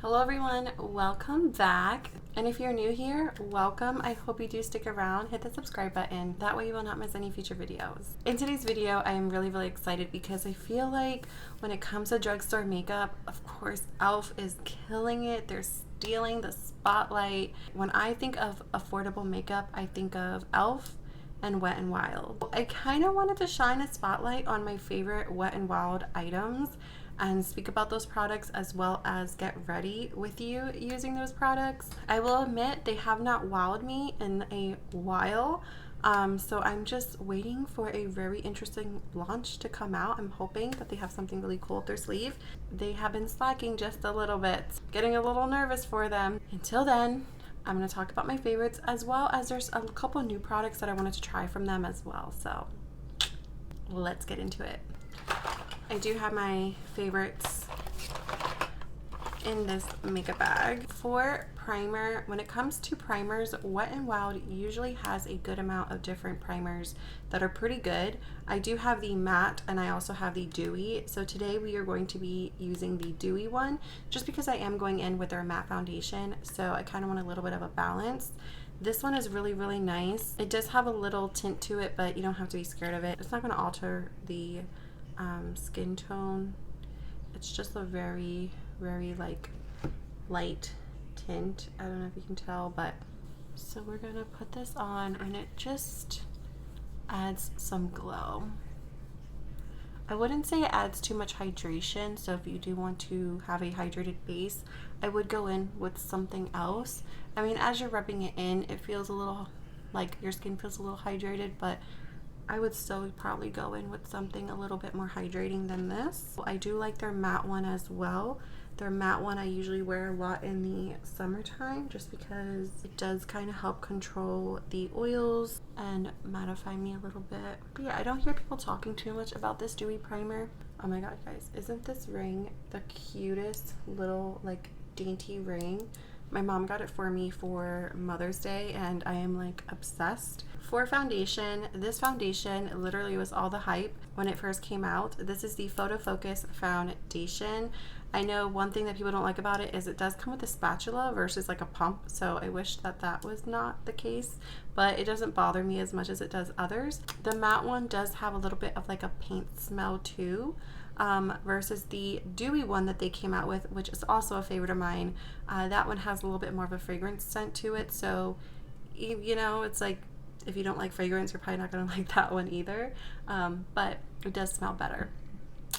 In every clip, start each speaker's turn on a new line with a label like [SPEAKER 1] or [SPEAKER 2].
[SPEAKER 1] Hello everyone, welcome back. And if you're new here, welcome. I hope you do stick around, hit the subscribe button. That way you will not miss any future videos. In today's video, I am really excited because I feel like when it comes to drugstore makeup, of course, e.l.f. is killing it. They're stealing the spotlight. When I think of affordable makeup, I think of e.l.f. and Wet n Wild. I kind of wanted to shine a spotlight on my favorite Wet n Wild items and speak about those products as well as get ready with you using those products. I will admit they have not wowed me in a while, so I'm just waiting for a very interesting launch to come out. I'm hoping that they have something really cool up their sleeve. They have been slacking just a little bit, getting a little nervous for them. Until then, I'm going to talk about my favorites as well as there's a couple new products that I wanted to try from them as well. So let's get into it. I do have my favorites in this makeup bag. For primer, when it comes to primers, Wet n Wild usually has a good amount of different primers that are pretty good. I do have the matte and I also have the dewy. So today we are going to be using the dewy one just because I am going in with their matte foundation. So I kind of want a little bit of a balance. This one is really nice. It does have a little tint to it, but you don't have to be scared of it. It's not going to alter the skin tone. It's just a very like light tint. I don't know if you can tell, but so we're gonna put this on and it just adds some glow. I wouldn't say it adds too much hydration, so if you do want to have a hydrated base, I would go in with something else. I mean, as you're rubbing it in, it feels a little like your skin feels a little hydrated, but I would still probably go in with something a little bit more hydrating than this. I do like their matte one as well. Their matte one I usually wear a lot in the summertime just because it does kind of help control the oils and mattify me a little bit. But yeah, I don't hear people talking too much about this dewy primer. Oh my god, guys, isn't this ring the cutest little like dainty ring? My mom got it for me for Mother's Day and I am like obsessed. For foundation, this foundation literally was all the hype when it first came out. This is the Photo Focus foundation. I know one thing that people don't like about it is it does come with a spatula versus like a pump, so I wish that that was not the case, but it doesn't bother me as much as it does others. The matte one does have a little bit of like a paint smell too. Versus the dewy one that they came out with, which is also a favorite of mine. That one has a little bit more of a fragrance scent to it, so you know, it's like if you don't like fragrance, you're probably not going to like that one either, but it does smell better.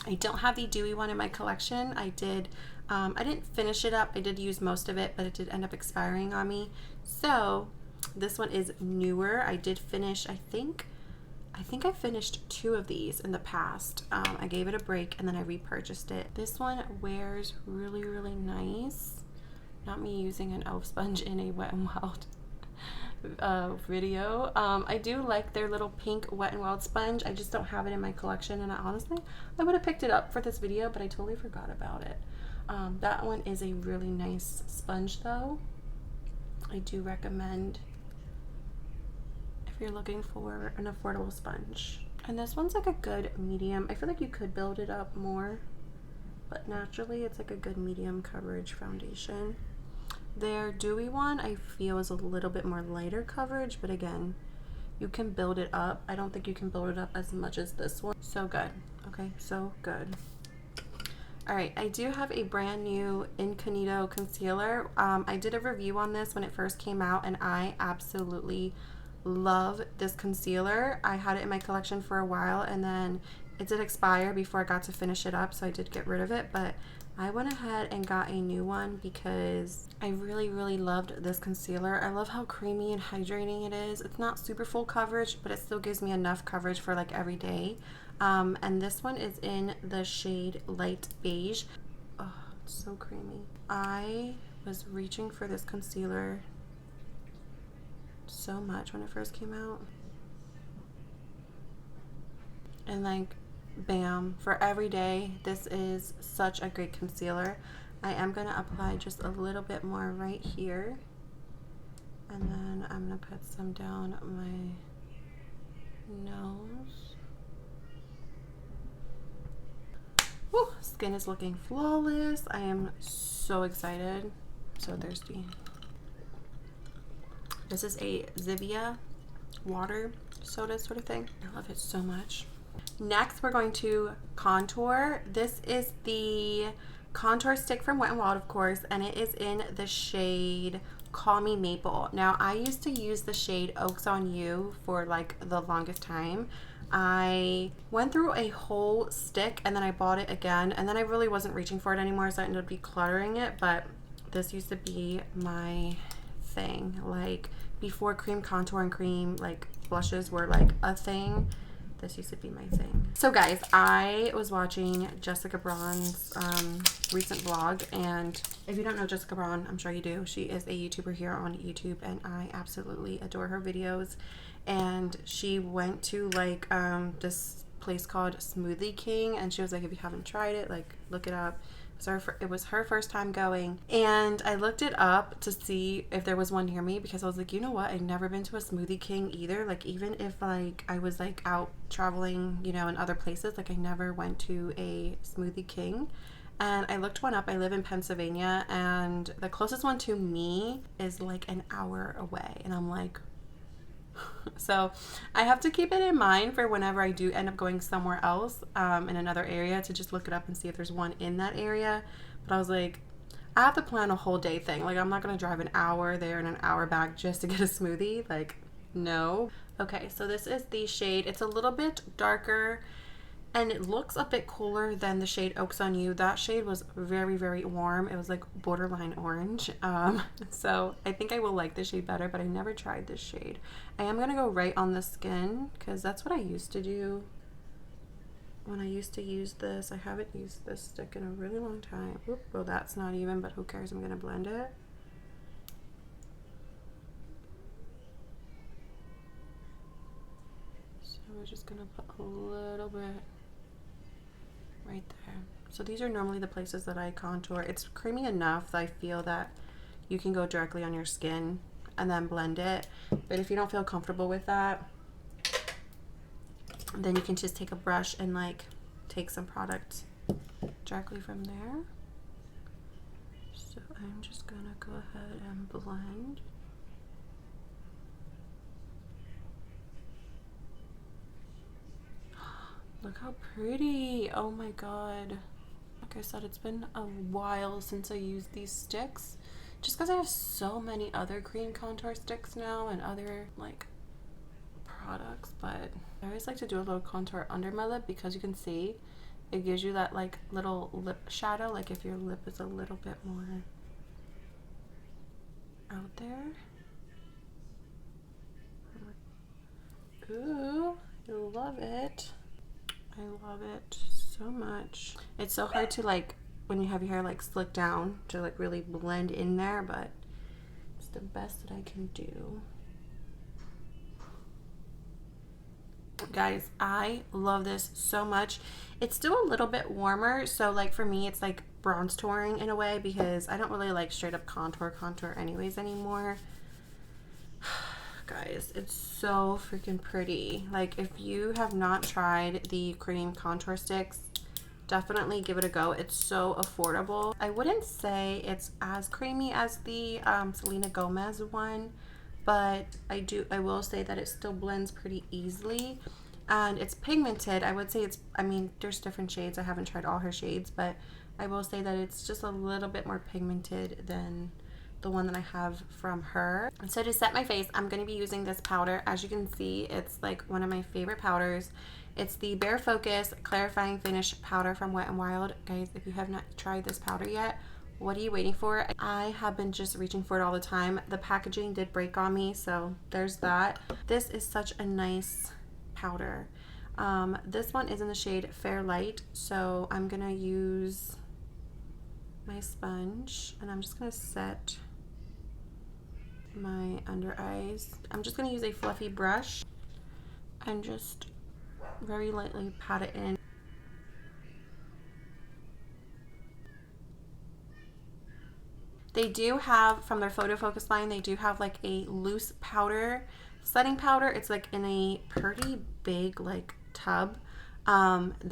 [SPEAKER 1] I don't have the dewy one in my collection. I didn't finish it up. I did use most of it, but it did end up expiring on me, so this one is newer. I did finish, I think I finished 2 of these in the past. I gave it a break and then I repurchased it. This one wears really nice. Not me using an e.l.f. sponge in a Wet n Wild video. I do like their little pink Wet n Wild sponge. I just don't have it in my collection, and honestly I would have picked it up for this video, but I totally forgot about it. That one is a really nice sponge though. I do recommend you're looking for an affordable sponge. And this one's like a good medium. I feel like you could build it up more, but naturally it's like a good medium coverage foundation. Their dewy one I feel is a little bit more lighter coverage, but again, you can build it up. I don't think you can build it up as much as this one. So good. Okay, so good. Alright, I do have a brand new Incognito concealer. I did a review on this when it first came out and I absolutely love this concealer. I had it in my collection for a while and then it did expire before I got to finish it up, so I did get rid of it, but I went ahead and got a new one because I really loved this concealer. I love how creamy and hydrating it is. It's not super full coverage, but it still gives me enough coverage for like every day. And this one is in the shade Light Beige. Oh, it's so creamy. I was reaching for this concealer so much when it first came out, and like bam, for every day this is such a great concealer. I am going to apply just a little bit more right here, and then I'm going to put some down my nose. Woo, skin is looking flawless. I am so excited. So thirsty. This is a Zivia water soda sort of thing. I love it so much. Next, we're going to contour. This is the contour stick from Wet n Wild, of course, and it is in the shade Call Me Maple. Now, I used to use the shade Oaks on You for like the longest time. I went through a whole stick and then I bought it again, and then I really wasn't reaching for it anymore, so I ended up decluttering it. But this used to be my thing. Like before cream contour and cream like blushes were like a thing, this used to be my thing. So guys, I was watching Jessica Braun's recent vlog, and if you don't know Jessica Braun, I'm sure you do. She is a YouTuber here on YouTube, and I absolutely adore her videos. And she went to like this place called Smoothie King, and she was like, if you haven't tried it, like look it up. So it was her first time going, and I looked it up to see if there was one near me, because I was like, you know what, I've never been to a Smoothie King either. Like even if like I was like out traveling, you know, in other places, like I never went to a Smoothie King. And I looked one up. I live in Pennsylvania, and the closest one to me is like an hour away, and I'm like, so I have to keep it in mind for whenever I do end up going somewhere else in another area, to just look it up and see if there's one in that area. But I was like, I have to plan a whole day thing. Like I'm not going to drive an hour there and an hour back just to get a smoothie. Like, no. Okay, so this is the shade. It's a little bit darker and it looks a bit cooler than the shade Oaks on You. That shade was very, very warm. It was like borderline orange. So I think I will like this shade better, but I never tried this shade. I am going to go right on the skin because that's what I used to do when I used to use this. I haven't used this stick in a really long time. Oop, well, that's not even, but who cares? I'm going to blend it. So we're just going to put a little bit right there. So these are normally the places that I contour. It's creamy enough that I feel that you can go directly on your skin and then blend it. But if you don't feel comfortable with that, then you can just take a brush and like take some product directly from there. So I'm just gonna go ahead and blend. Look how pretty. Oh my god. Like I said, it's been a while since I used these sticks, just because I have so many other cream contour sticks now and other like products. But I always like to do a little contour under my lip, because you can see it gives you that like little lip shadow, like if your lip is a little bit more out there. Ooh, I love it. I love it so much. It's so hard to like, when you have your hair like slicked down, to like really blend in there, but it's the best that I can do. Guys, I love this so much. It's still a little bit warmer, so like for me it's like bronze touring in a way, because I don't really like straight up contour anyways anymore. Guys, it's so freaking pretty. Like if you have not tried the cream contour sticks, definitely give it a go. It's so affordable. I wouldn't say it's as creamy as the Selena Gomez one, but I will say that it still blends pretty easily, and it's pigmented. I would say it's, I mean, there's different shades. I haven't tried all her shades, but I will say that it's just a little bit more pigmented than the one that I have from her. So to set my face, I'm going to be using this powder. As you can see, it's like one of my favorite powders. It's the Bare Focus Clarifying Finish Powder from Wet n Wild. Guys, if you have not tried this powder yet, what are you waiting for? I have been just reaching for it all the time. The packaging did break on me, so there's that. This is such a nice powder. This one is in the shade Fair Light, so I'm going to use my sponge and I'm just going to set my under eyes. I'm just going to use a fluffy brush and just very lightly pat it in. They do have, from their Photo Focus line, they do have like a loose powder, setting powder. It's like in a pretty big like tub.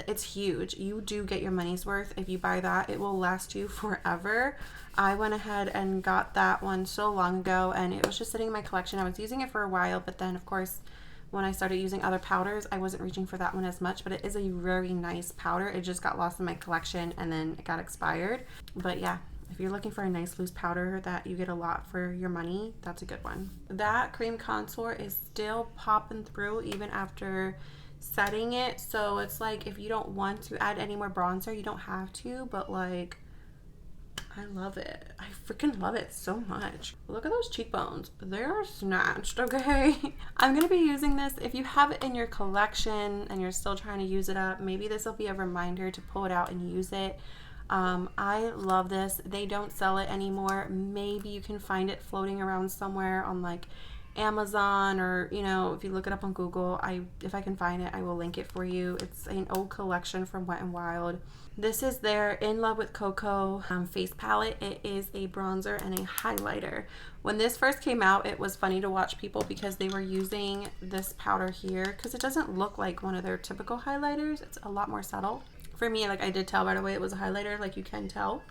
[SPEAKER 1] It's huge. You do get your money's worth if you buy that. It will last you forever. I went ahead and got that one so long ago, and it was just sitting in my collection. I was using it for a while, but then of course when I started using other powders, I wasn't reaching for that one as much, but it is a very nice powder. It just got lost in my collection and then it got expired. But yeah, if you're looking for a nice loose powder that you get a lot for your money, that's a good one. That cream contour is still popping through even after setting it. So it's like if you don't want to add any more bronzer, you don't have to, but like I love it. I freaking love it so much. Look at those cheekbones. They're snatched, okay? I'm going to be using this. If you have it in your collection and you're still trying to use it up, maybe this will be a reminder to pull it out and use it. I love this. They don't sell it anymore. Maybe you can find it floating around somewhere on like Amazon, or you know, if you look it up on Google. If I can find it, I will link it for you. It's an old collection from Wet n Wild. This is their In Love with Cocoa face palette. It is a bronzer and a highlighter. When this first came out, it was funny to watch people because they were using this powder here because it doesn't look like one of their typical highlighters. It's a lot more subtle. For me, like I did tell right away it was a highlighter, like you can tell.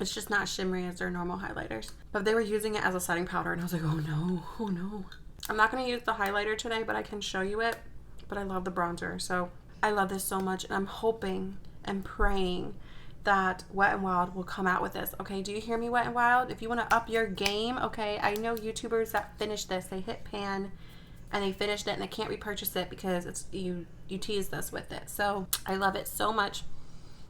[SPEAKER 1] It's just not shimmery as their normal highlighters. But they were using it as a setting powder and I was like, oh no, oh no. I'm not going to use the highlighter today, but I can show you it. But I love the bronzer. So I love this so much, and I'm hoping and praying that Wet n Wild will come out with this. Okay, do you hear me, Wet n Wild? If you want to up your game, okay, I know YouTubers that finish this. They hit pan and they finished it and they can't repurchase it because it's you teased us with it. So I love it so much.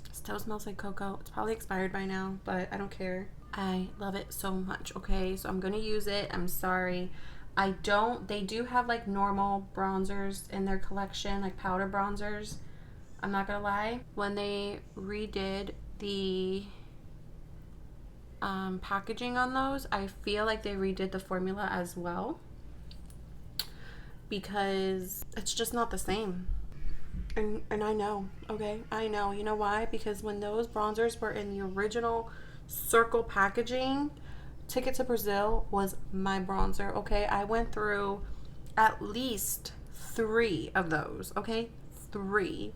[SPEAKER 1] It still smells like cocoa. It's probably expired by now, but I don't care. I love it so much. Okay, so I'm gonna use it. I'm sorry. They do have like normal bronzers in their collection, like powder bronzers. I'm not gonna lie. When they redid the packaging on those, I feel like they redid the formula as well because it's just not the same. And I know, okay? I know. You know why? Because when those bronzers were in the original circle packaging, Ticket to Brazil was my bronzer, okay? I went through at least 3 of those, okay? 3.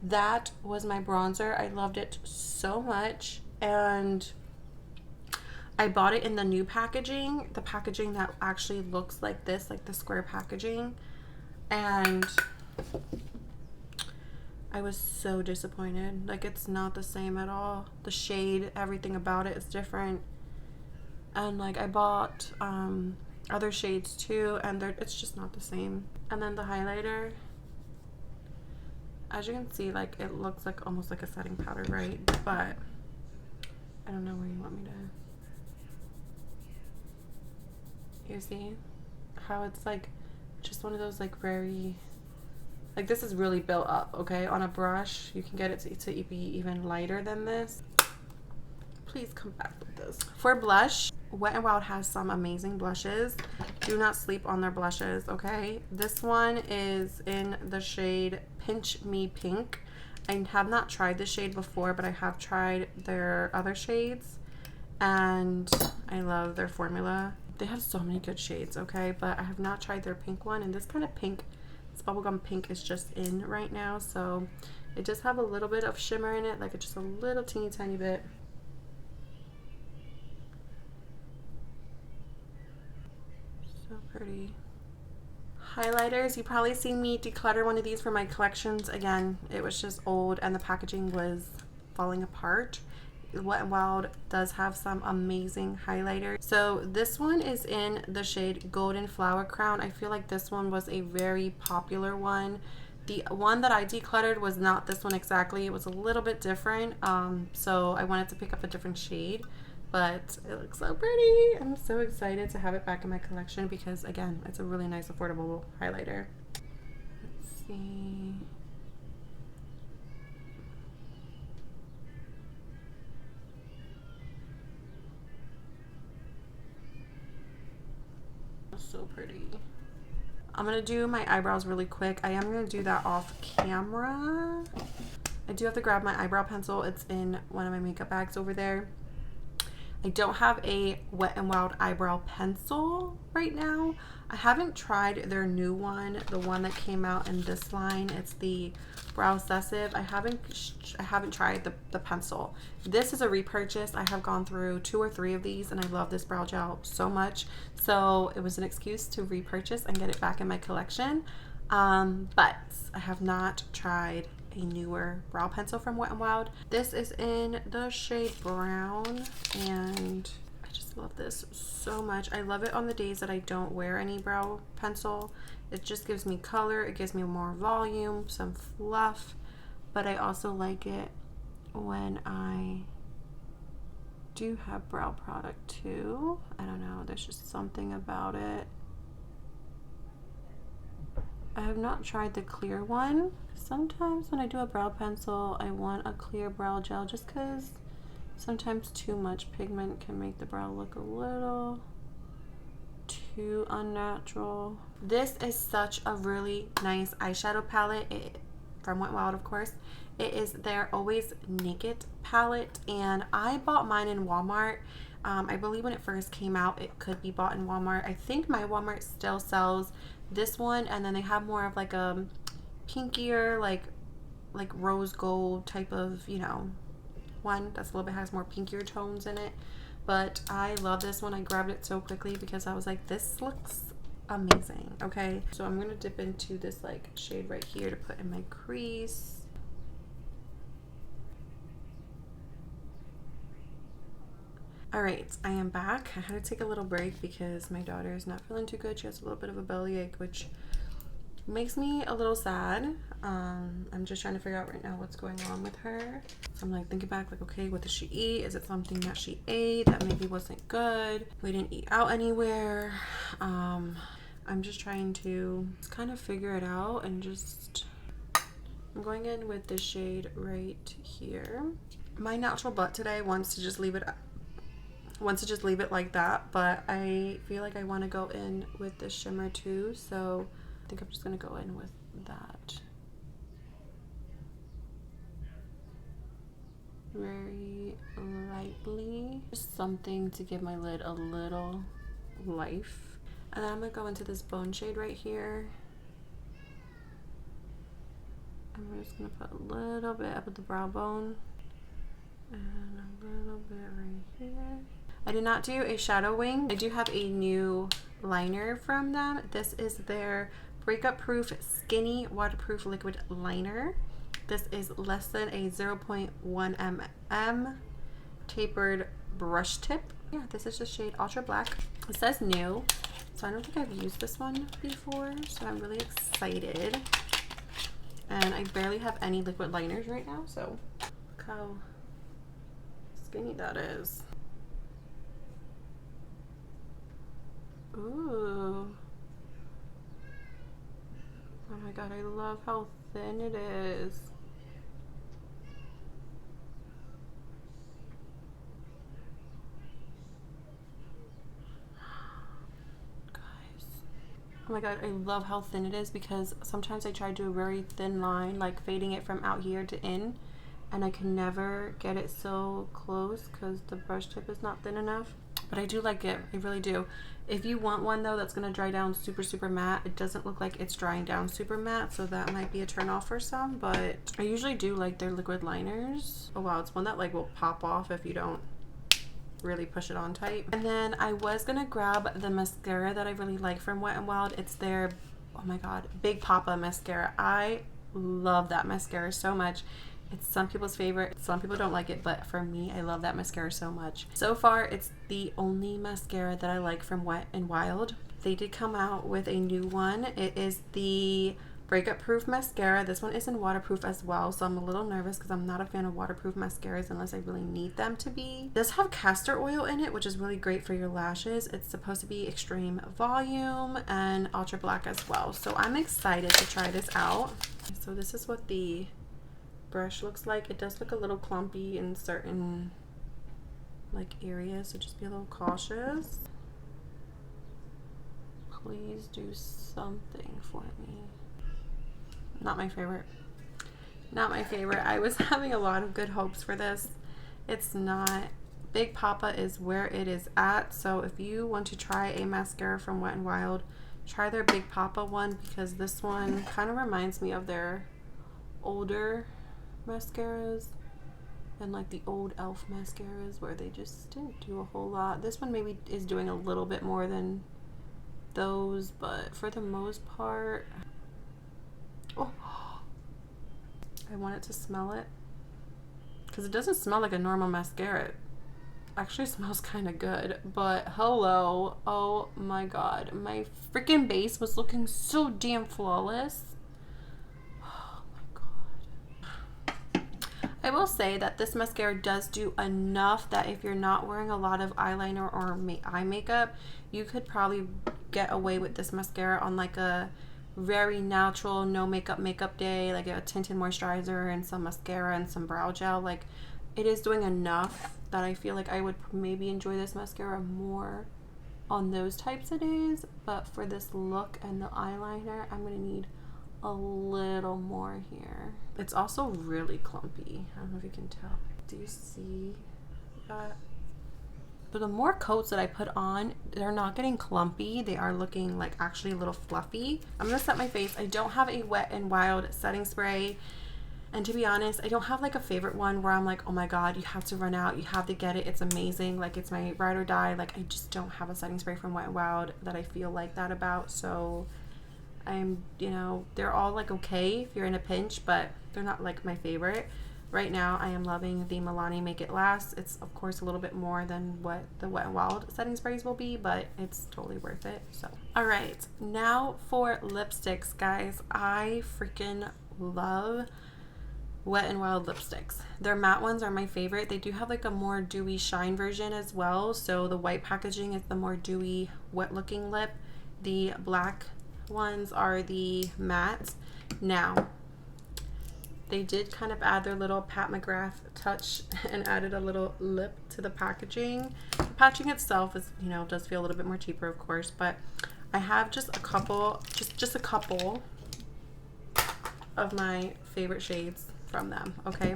[SPEAKER 1] That was my bronzer. I loved it so much. And I bought it in the new packaging, the packaging that actually looks like this, like the square packaging. And I was so disappointed. Like, it's not the same at all. The shade, everything about it is different. And like I bought other shades too, and it's just not the same. And then the highlighter, as you can see, like it looks like almost like a setting powder, right? But I don't know where you want me to. You see how it's like just one of those like very, like this is really built up, okay? On a brush, you can get it to be even lighter than this. Please come back with this. For blush, Wet n Wild has some amazing blushes. Do not sleep on their blushes, okay? This one is in the shade Pinch Me Pink. I have not tried this shade before, but I have tried their other shades, and I love their formula. They have so many good shades, okay? But I have not tried their pink one, and this kind of pink, this bubblegum pink is just in right now, so it does have a little bit of shimmer in it, like it's just a little teeny tiny bit. So pretty. Highlighters, you probably seen me declutter one of these for my collections. Again, it was just old and the packaging was falling apart. Wet n Wild does have some amazing highlighters. So this one is in the shade Golden Flower Crown. I feel like this one was a very popular one. The one that I decluttered was not this one exactly. It was a little bit different. So I wanted to pick up a different shade. But it looks so pretty. I'm so excited to have it back in my collection because, again, it's a really nice, affordable highlighter. Let's see. So pretty. I'm going to do my eyebrows really quick. I am going to do that off camera. I do have to grab my eyebrow pencil. It's in one of my makeup bags over there. I don't have a Wet n Wild eyebrow pencil right now. I haven't tried their new one, the one that came out in this line. It's the Brow Obsessive. I haven't tried the pencil. This is a repurchase. I have gone through 2 or 3 of these and I love this brow gel so much. So it was an excuse to repurchase and get it back in my collection. But I have not tried a newer brow pencil from Wet n Wild. This is in the shade brown and I just love this so much. I love it on the days that I don't wear any brow pencil. It just gives me color, it gives me more volume, some fluff, but I also like it when I do have brow product too. I don't know, there's just something about it. I have not tried the clear one. Sometimes when I do a brow pencil, I want a clear brow gel just because sometimes too much pigment can make the brow look a little too unnatural. This is such a really nice eyeshadow palette from Wet n Wild, of course. It is their Always Naked palette, and I bought mine in Walmart. I believe when it first came out, it could be bought in Walmart. I think my Walmart still sells this one, and then they have more of like a pinkier, like rose gold type of, you know, one that's a little bit, has more pinkier tones in it. But I love this one. I grabbed it so quickly because I was like, this looks amazing. Okay, so I'm gonna dip into this like shade right here to put in my crease. All right, I am back. I had to take a little break because my daughter is not feeling too good. She has a little bit of a bellyache, which makes me a little sad. I'm just trying to figure out right now what's going on with her. So I'm like thinking back, like, okay, what did she eat? Is it something that she ate that maybe wasn't good? We didn't eat out anywhere. I'm just trying to kind of figure it out, and just, I'm going in with this shade right here. My natural butt today wants to just leave it like that, but I feel like I want to go in with this shimmer too, so I think I'm just gonna go in with that very lightly, just something to give my lid a little life. And then I'm gonna go into this bone shade right here, and we're just gonna put a little bit up at the brow bone and a little bit right here. I did not do a shadow wing. I do have a new liner from them. This is their Breakup Proof Skinny Waterproof Liquid Liner. This is less than a 0.1 mm tapered brush tip. Yeah, this is the shade Ultra Black. It says new, so I don't think I've used this one before, so I'm really excited. And I barely have any liquid liners right now, so look how skinny that is. Ooh. Oh my god, I love how thin it is. Guys. Oh my god, I love how thin it is, because sometimes I try to do a very thin line, like fading it from out here to in, and I can never get it so close because the brush tip is not thin enough. But I do like it, I really do. If you want one though that's gonna dry down super matte, it doesn't look like it's drying down super matte, so that might be a turn off for some, but I usually do like their liquid liners. Oh wow, it's one that like will pop off if you don't really push it on tight. And then I was gonna grab the mascara that I really like from Wet n Wild. It's their, oh my god, Big Papa mascara. I love that mascara so much. It's some people's favorite, some people don't like it, but for me, I love that mascara so much. So far, it's the only mascara that I like from Wet n Wild. They did come out with a new one. It is the Breakup Proof mascara. This one isn't waterproof as well, so I'm a little nervous because I'm not a fan of waterproof mascaras unless I really need them to be. It does have castor oil in it, which is really great for your lashes. It's supposed to be extreme volume and ultra black as well, so I'm excited to try this out. So this is what the brush looks like. It does look a little clumpy in certain like areas, so just be a little cautious. Please do something for me. Not my favorite. Not my favorite. I was having a lot of good hopes for this. It's not Big Papa is where it is at. So if you want to try a mascara from Wet n Wild, try their Big Papa one, because this one kind of reminds me of their older mascaras and like the old elf mascaras where they just didn't do a whole lot. This one maybe is doing a little bit more than those, but for the most part, oh, I wanted to smell it because it doesn't smell like a normal mascara. It actually smells kind of good, but hello, oh my god, my freaking base was looking so damn flawless. Oh my god. I will say that this mascara does do enough that if you're not wearing a lot of eyeliner or eye makeup, you could probably get away with this mascara on like a very natural no makeup day, like a tinted moisturizer and some mascara and some brow gel. Like, it is doing enough that I feel like I would maybe enjoy this mascara more on those types of days, but for this look and the eyeliner, I'm gonna need a little more here. It's also really clumpy. I don't know if you can tell. Do you see that? But the more coats that I put on, they're not getting clumpy. They are looking like actually a little fluffy. I'm gonna set my face. I don't have a Wet n Wild setting spray. And to be honest, I don't have like a favorite one where I'm like, oh my god, you have to run out, you have to get it, it's amazing, like it's my ride or die. Like, I just don't have a setting spray from Wet n Wild that I feel like that about. So I'm, you know, they're all like okay if you're in a pinch, but they're not like my favorite. Right now, I am loving the Milani Make It Last. It's, of course, a little bit more than what the Wet n Wild setting sprays will be, but it's totally worth it. So, all right, now for lipsticks, guys. I freaking love Wet n Wild lipsticks. Their matte ones are my favorite. They do have like a more dewy shine version as well. So the white packaging is the more dewy, wet looking lip. The black ones are the matte. Now, they did kind of add their little Pat McGrath touch and added a little lip to the packaging. The packaging itself is, you know, does feel a little bit more cheaper, of course, but I have just a couple, just a couple of my favorite shades from them, okay?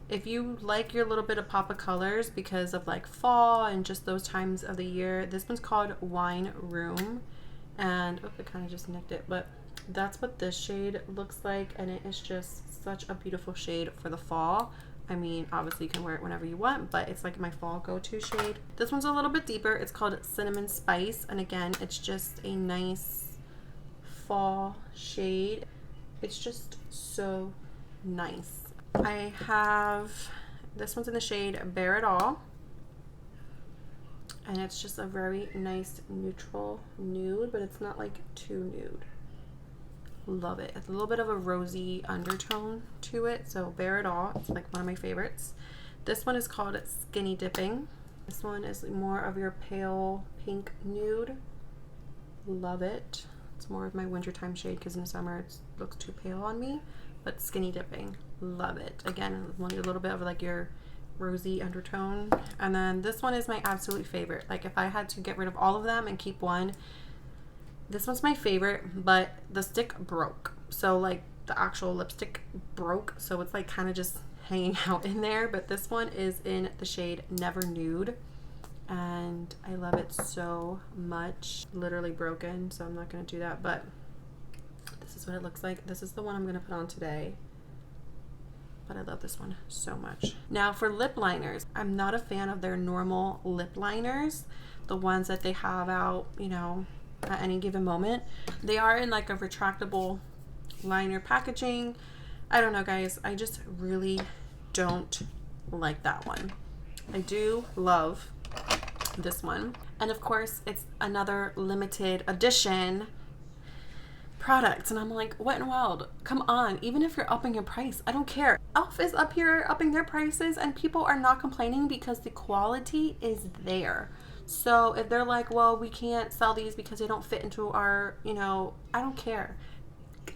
[SPEAKER 1] If you like your little bit of pop of colors because of like fall and just those times of the year, this one's called Wine Room, and oh, I kind of just nicked it, but that's what this shade looks like, and it is just such a beautiful shade for the fall. I mean, obviously you can wear it whenever you want, but it's like my fall go-to shade. This one's a little bit deeper. It's called Cinnamon Spice, and again, it's just a nice fall shade. It's just so nice. I have, this one's in the shade Bear It All, and it's just a very nice neutral nude, but it's not like too nude. Love it. It's a little bit of a rosy undertone to it, so Bear It All. It's like one of my favorites. This one is called Skinny Dipping. This one is more of your pale pink nude. Love it. It's more of my wintertime shade because in the summer it looks too pale on me, but Skinny Dipping. Love it. Again, one a little bit of like your rosy undertone. And then this one is my absolute favorite. Like, if I had to get rid of all of them and keep one, this one's my favorite, but the stick broke. So like the actual lipstick broke, so it's like kind of just hanging out in there. But this one is in the shade Never Nude, and I love it so much. Literally broken, so I'm not gonna do that, but this is what it looks like. This is the one I'm gonna put on today, but I love this one so much. Now for lip liners, I'm not a fan of their normal lip liners, the ones that they have out, you know, at any given moment. They are in like a retractable liner packaging. I don't know, guys, I just really don't like that one. I do love this one, and of course it's another limited edition product, and I'm like, Wet n Wild, come on, even if you're upping your price, I don't care. Elf is up here upping their prices and people are not complaining because the quality is there. So if they're like, well, we can't sell these because they don't fit into our, you know, I don't care.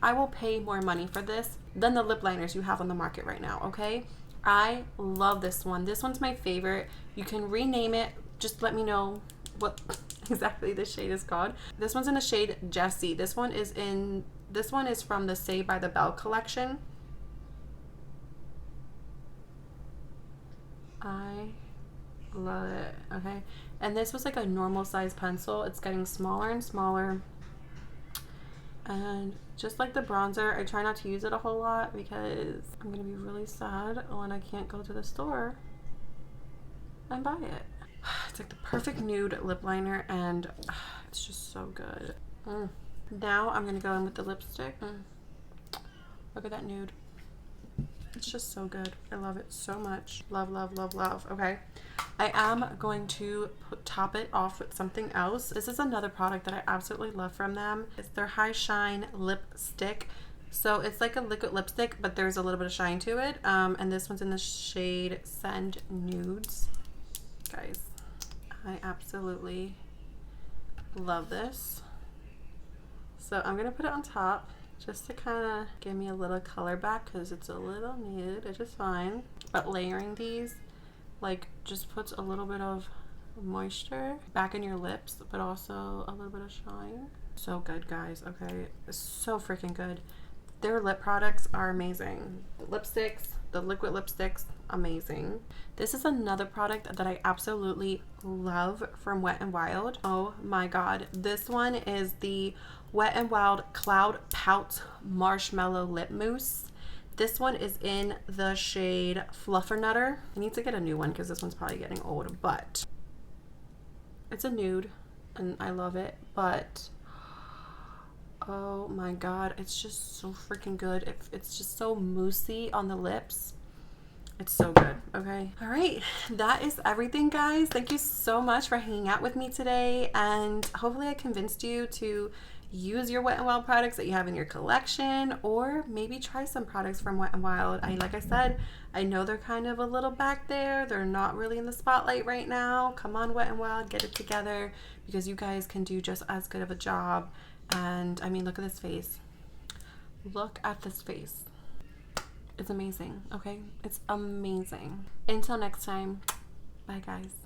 [SPEAKER 1] I will pay more money for this than the lip liners you have on the market right now, okay? I love this one. This one's my favorite. You can rename it. Just let me know what exactly this shade is called. This one's in the shade Jessie. This one is from the Saved by the Bell collection. I Love it. Okay, and this was like a normal size pencil. It's getting smaller and smaller. And just like the bronzer, I try not to use it a whole lot because I'm gonna be really sad when I can't go to the store and buy it. It's like the perfect nude lip liner, and it's just so good. Now I'm gonna go in with the lipstick. Look at that nude. It's just so good. I love it so much. Love, love, love, love. Okay, I am going to top it off with something else. This is another product that I absolutely love from them. It's their High Shine Lipstick. So it's like a liquid lipstick, but there's a little bit of shine to it. And this one's in the shade Send Nudes. Guys, I absolutely love this. So I'm gonna put it on top just to kind of give me a little color back because it's a little nude, which is fine. But layering these like just puts a little bit of moisture back in your lips, but also a little bit of shine. So good, guys. Okay, it's so freaking good. Their lip products are amazing. The lipsticks, the liquid lipsticks, amazing. This is another product that I absolutely love from Wet n Wild. Oh my god, this one is the Wet n Wild Cloud Pout Marshmallow Lip Mousse. This one is in the shade Fluffernutter. I need to get a new one because this one's probably getting old, but it's a nude and I love it. But oh my god, it's just so freaking good. It's just so moussey on the lips. It's so good. Okay, all right, that is everything, guys. Thank you so much for hanging out with me today, and hopefully I convinced you to use your Wet n Wild products that you have in your collection, or maybe try some products from Wet n Wild. Like I said, I know they're kind of a little back there. They're not really in the spotlight right now. Come on, Wet n Wild, get it together, because you guys can do just as good of a job. And I mean, look at this face. Look at this face. It's amazing. Okay, it's amazing. Until next time, bye guys.